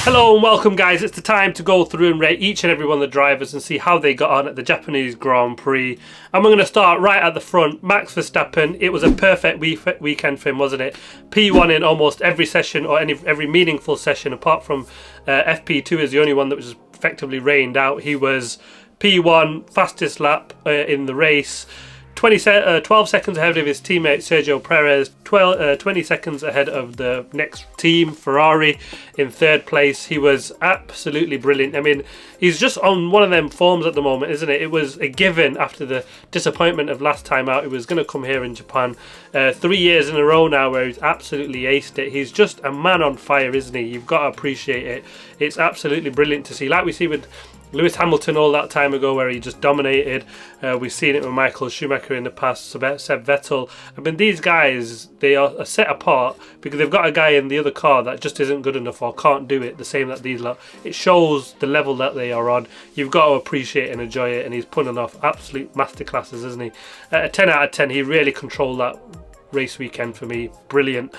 Hello and welcome guys, it's the time to go through and rate each and every one of the drivers and see how they got on at the Japanese Grand Prix. And we're going to start right at the front. Max Verstappen, it was a perfect weekend for him, wasn't it? P1 in almost every session, or every meaningful session, apart from FP2 is the only one that was effectively rained out. He was P1, fastest lap in the race. 12 seconds ahead of his teammate Sergio Perez, 20 seconds ahead of the next team, Ferrari, in third place. He was absolutely brilliant. I mean, he's just on one of them forms at the moment, isn't it? It was a given after the disappointment of last time out. He was going to come here in Japan 3 years in a row now where he's absolutely aced it. He's just a man on fire, isn't he? You've got to appreciate it. It's absolutely brilliant to see. Like we see with Lewis Hamilton all that time ago where he just dominated. We've seen it with Michael Schumacher in the past, Seb Vettel. I mean, these guys, they are set apart because they've got a guy in the other car that just isn't good enough or can't do it the same that these lot. It shows the level that they are on. You've got to appreciate and enjoy it, and he's putting off absolute masterclasses, isn't he? A 10 out of 10, he really controlled that race weekend for me. Brilliant.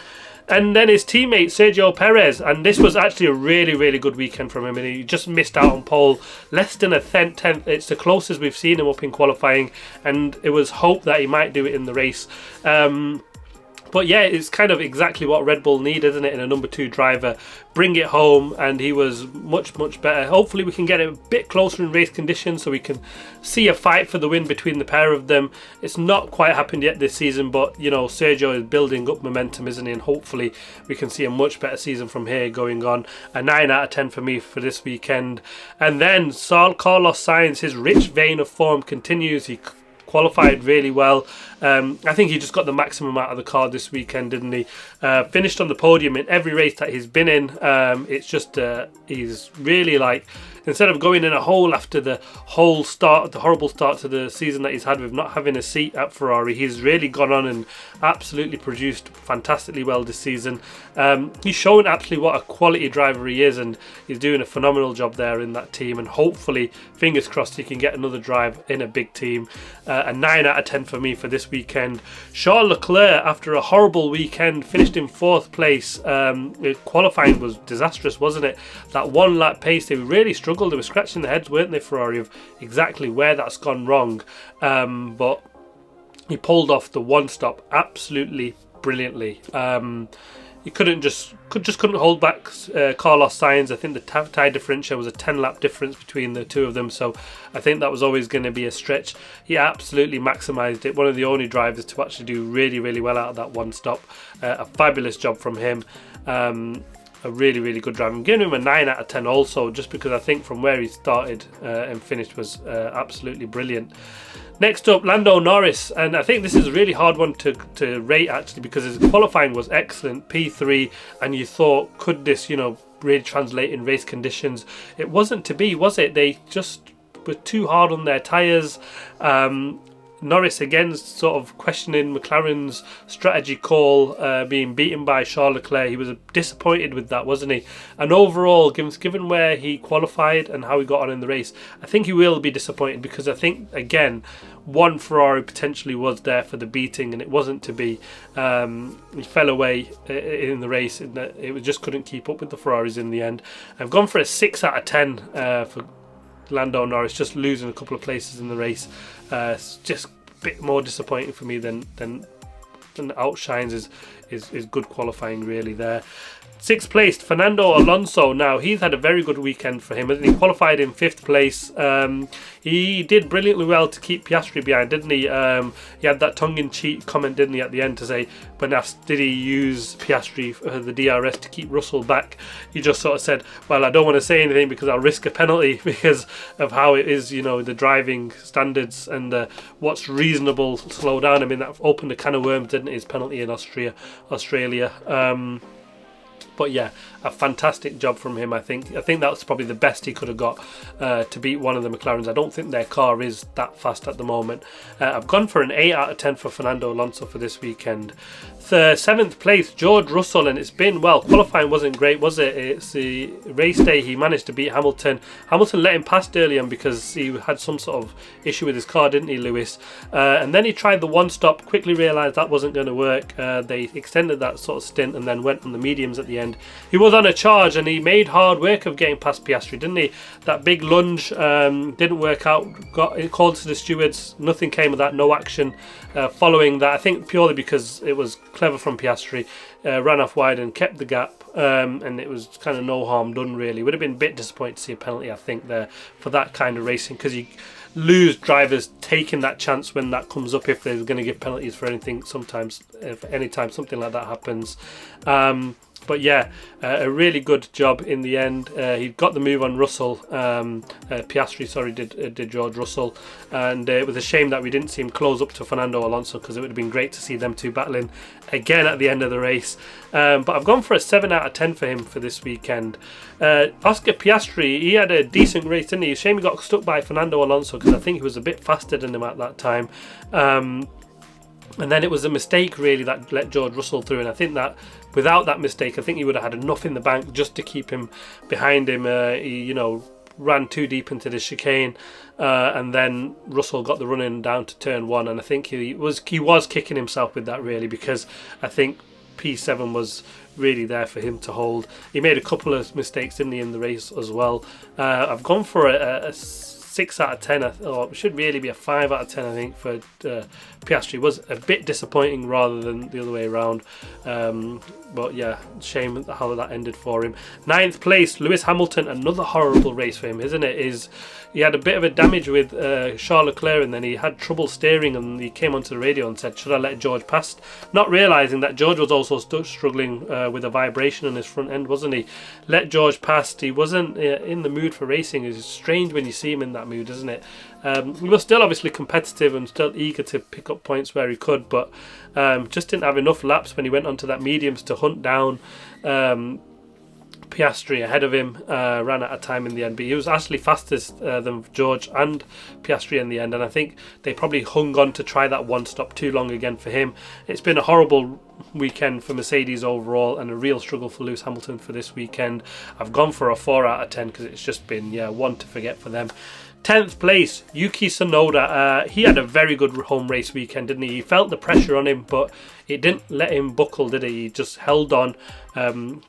And then his teammate Sergio Perez, and this was actually a really good weekend from him, and he just missed out on pole, less than a tenth. It's the closest we've seen him up in qualifying, and it was hope that he might do it in the race. But yeah, it's kind of exactly what Red Bull need, isn't it, in a number 2 driver. Bring it home, and he was much better. Hopefully we can get it a bit closer in race conditions so we can see a fight for the win between the pair of them. It's not quite happened yet this season, but you know, Sergio is building up momentum, isn't he? And hopefully we can see a much better season from here going on. A 9 out of 10 for me for this weekend. And then Carlos Sainz, his rich vein of form continues. He qualified really well. I think he just got the maximum out of the car this weekend, didn't he? Finished on the podium in every race that he's been in. It's just he's really, like, instead of going in a hole after the horrible start to the season that he's had with not having a seat at Ferrari, he's really gone on and absolutely produced fantastically well this season. He's shown absolutely what a quality driver he is, and he's doing a phenomenal job there in that team, and hopefully, fingers crossed, he can get another drive in a big team. A 9 out of 10 for me for this weekend. Charles Leclerc, after a horrible weekend, finished in 4th place. Qualifying was disastrous, wasn't it? That one lap pace, they really struggled. They were scratching their heads, weren't they, Ferrari, of exactly where that's gone wrong. But he pulled off the one stop absolutely brilliantly. He couldn't hold back Carlos Sainz. I think the tyre differential was a 10-lap difference between the two of them, so I think that was always going to be a stretch. He absolutely maximised it. One of the only drivers to actually do really well out of that one stop. A fabulous job from him. A really good drive. I'm giving him a 9 out of 10 also, just because I think from where he started and finished was absolutely brilliant. Next up, Lando Norris, and I think this is a really hard one to rate actually, because his qualifying was excellent, P3, and you thought, could this, you know, really translate in race conditions? It wasn't to be, was it? They just were too hard on their tyres. Norris again sort of questioning McLaren's strategy call, being beaten by Charles Leclerc. He was disappointed with that, wasn't he? And overall, given where he qualified and how he got on in the race, I think he will be disappointed, because I think, again, one Ferrari potentially was there for the beating, and it wasn't to be. He fell away in the race, and it just couldn't keep up with the Ferraris in the end. I've gone for a 6 out of 10 for Lando Norris, just losing a couple of places in the race. It's just a bit more disappointing for me than outshines is good qualifying really there. 6th place, Fernando Alonso. Now, he's had a very good weekend for him, hasn't he? Qualified in 5th place. He did brilliantly well to keep Piastri behind, didn't he? He had that tongue-in-cheek comment, didn't he, at the end, to say, when asked, did he use Piastri for the DRS to keep Russell back? He just sort of said, well, I don't want to say anything because I'll risk a penalty because of how it is, you know, the driving standards and what's reasonable slow down. I mean, that opened a can of worms, didn't it, his penalty in Australia. But yeah, a fantastic job from him. I think that's probably the best he could have got to beat one of the McLarens. I don't think their car is that fast at the moment. I've gone for an 8 out of 10 for Fernando Alonso for this weekend. 7th place, George Russell, and it's been, well, qualifying wasn't great, was it? It's the race day, he managed to beat Hamilton. Hamilton let him past early on because he had some sort of issue with his car, didn't he, Lewis? And then he tried the one stop, quickly realised that wasn't going to work. They extended that sort of stint and then went on the mediums at the end. weekend. He was on a charge and he made hard work of getting past Piastri, didn't he? That big lunge didn't work out, got called to the stewards, nothing came of that, no action following that. I think purely because it was clever from Piastri, ran off wide and kept the gap. And it was kind of no harm done really. Would have been a bit disappointed to see a penalty, I think, there for that kind of racing, because you lose drivers taking that chance when that comes up, if they're going to give penalties for anything. Sometimes, if anytime something like that happens. But yeah, a really good job in the end. He got the move on Russell. Piastri, sorry, did George Russell. And it was a shame that we didn't see him close up to Fernando Alonso, because it would have been great to see them two battling again at the end of the race. But I've gone for a 7 out of 10 for him for this weekend. Oscar Piastri, he had a decent race, didn't he? Shame he got stuck by Fernando Alonso, because I think he was a bit faster than him at that time. And then it was a mistake really that let George Russell through, and I think that without that mistake, I think he would have had enough in the bank just to keep him behind him. He, ran too deep into the chicane, and then Russell got the run in down to turn 1, and I think he was kicking himself with that really, because I think P7 was really there for him to hold. He made a couple of mistakes, didn't he, in the race as well. I've gone for a 6 out of 10. It should really be a 5 out of 10, I think, for Piastri. Was a bit disappointing rather than the other way around. But yeah, shame how that ended for him. 9th place, Lewis Hamilton. Another horrible race for him, isn't it? He had a bit of a damage with Charles Leclerc, and then he had trouble steering, and he came onto the radio and said, should I let George pass? Not realising that George was also struggling with a vibration in his front end, wasn't he? Let George pass. He wasn't in the mood for racing. It's strange when you see him in that mood, isn't it? He was still obviously competitive and still eager to pick up points where he could, but just didn't have enough laps when he went onto that mediums to hunt down Piastri ahead of him. Ran out of time in the end, but he was actually fastest than George and Piastri in the end, and I think they probably hung on to try that one stop too long again for him. It's been a horrible weekend for Mercedes overall, and a real struggle for Lewis Hamilton for this weekend. I've gone for a 4 out of 10 because it's just been one to forget for them. 10th place, Yuki Tsunoda. He had a very good home race weekend, didn't he? He felt the pressure on him, but it didn't let him buckle, did he? He just held on,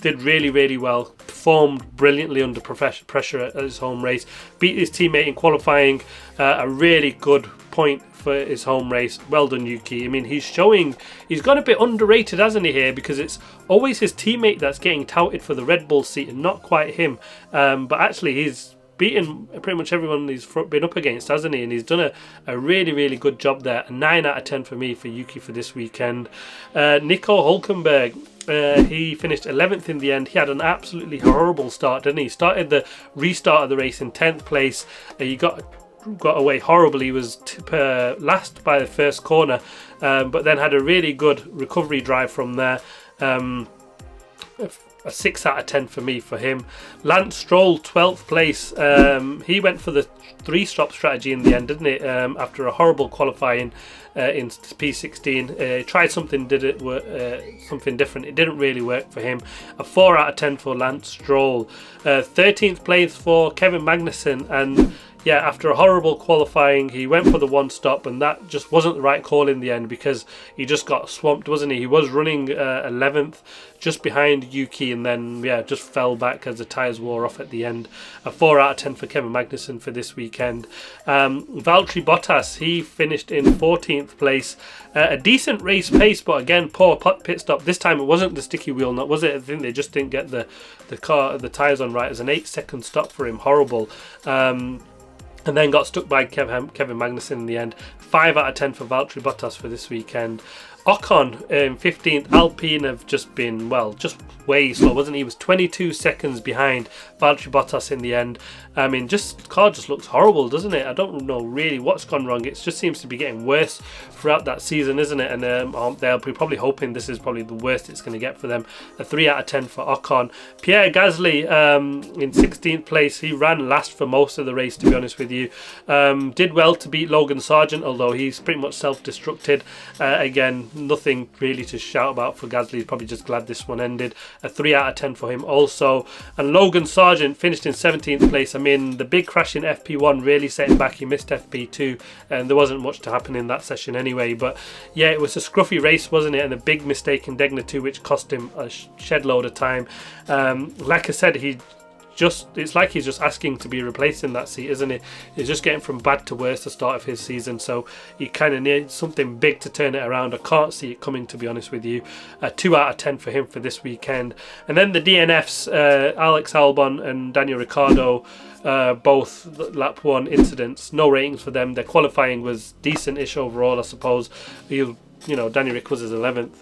did really, really well, performed brilliantly under pressure at his home race, beat his teammate in qualifying, a really good point for his home race. Well done, Yuki. I mean, he's got a bit underrated, hasn't he, here, because it's always his teammate that's getting touted for the Red Bull seat and not quite him. But actually, he's beaten pretty much everyone he's been up against, hasn't he? And he's done a really, really good job there. A 9 out of 10 for me for Yuki for this weekend. Nico Hülkenberg, he finished 11th in the end. He had an absolutely horrible start, didn't he? Started the restart of the race in 10th place. He got away horribly. He was last by the first corner, but then had a really good recovery drive from there. A 6 out of 10 for me for him. Lance Stroll, 12th place. He went for the 3-stop strategy in the end, didn't it? After a horrible qualifying in P16, tried something something different. It didn't really work for him. A 4 out of 10 for Lance Stroll. 13th place for Kevin Magnussen, and yeah, after a horrible qualifying, he went for the 1-stop, and that just wasn't the right call in the end, because he just got swamped, wasn't he? He was running 11th, just behind Yuki, and then just fell back as the tyres wore off at the end. A 4 out of 10 for Kevin Magnussen for this weekend. Valtteri Bottas, he finished in 14th place. A decent race pace, but again, poor pit stop. This time it wasn't the sticky wheel nut, was it? I think they just didn't get the tyres on right. It was an 8-second stop for him. Horrible. And then got stuck by Kevin Magnussen in the end. 5 out of 10 for Valtteri Bottas for this weekend. Ocon, 15th. Alpine have just been, just way slow, wasn't he? He was 22 seconds behind Valtteri Bottas in the end. I mean, car just looks horrible, doesn't it? I don't know really what's gone wrong. It just seems to be getting worse throughout that season, isn't it? And they'll be probably hoping this is probably the worst it's going to get for them. A 3 out of 10 for Ocon. Pierre Gasly, in 16th place. He ran last for most of the race, to be honest with you. Did well to beat Logan Sargent, although he's pretty much self-destructed. Again, nothing really to shout about for Gasly. He's probably just glad this one ended. A 3 out of 10 for him also. And Logan Sargent finished in 17th place. I mean, the big crash in FP1 really set him back. He missed FP2 and there wasn't much to happen in that session anyway. But yeah, it was a scruffy race, wasn't it? And a big mistake in Degner 2 which cost him a shed load of time. Like I said, it's like he's just asking to be replaced in that seat, isn't it? He's just getting from bad to worse the start of his season, so he kind of needs something big to turn it around. I can't see it coming, to be honest with you. 2 out of 10 for him for this weekend. And then the DNFs, Alex Albon and Daniel Ricciardo, both lap 1 incidents. No ratings for them. Their qualifying was decent-ish overall, I suppose. Daniel Rick was his 11th.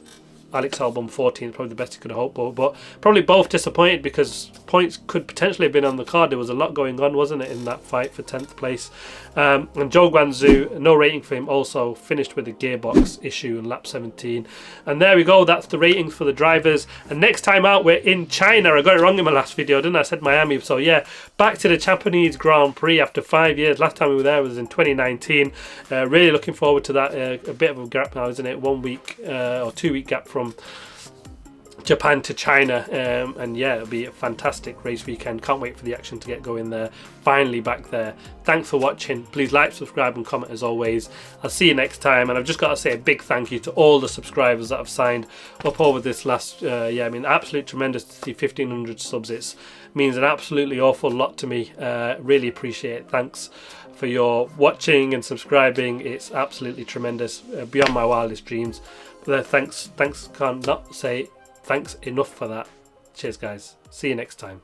Alex Albon 14th, probably the best he could have hoped for, but probably both disappointed because points could potentially have been on the card. There was a lot going on, wasn't it, in that fight for 10th place. And Zhou Guanzu, no rating for him, also finished with a gearbox issue in lap 17. And there we go, that's the ratings for the drivers. And next time out, we're in China. I got it wrong in my last video, didn't I? I said Miami. So yeah, back to the Japanese Grand Prix after 5 years. Last time we were there was in 2019. Really looking forward to that. A bit of a gap now, isn't it? 1 week or 2 week gap from Japan to China, and yeah, it'll be a fantastic race weekend. Can't wait for the action to get going there. Finally back there. Thanks for watching. Please like, subscribe and comment as always. I'll see you next time, and I've just got to say a big thank you to all the subscribers that have signed up over this last I mean, absolutely tremendous to see 1,500 subs. It means an absolutely awful lot to me. Really appreciate it. Thanks for your watching and subscribing. It's absolutely tremendous, beyond my wildest dreams. But thanks, can't not say thanks enough for that. Cheers guys, see you next time.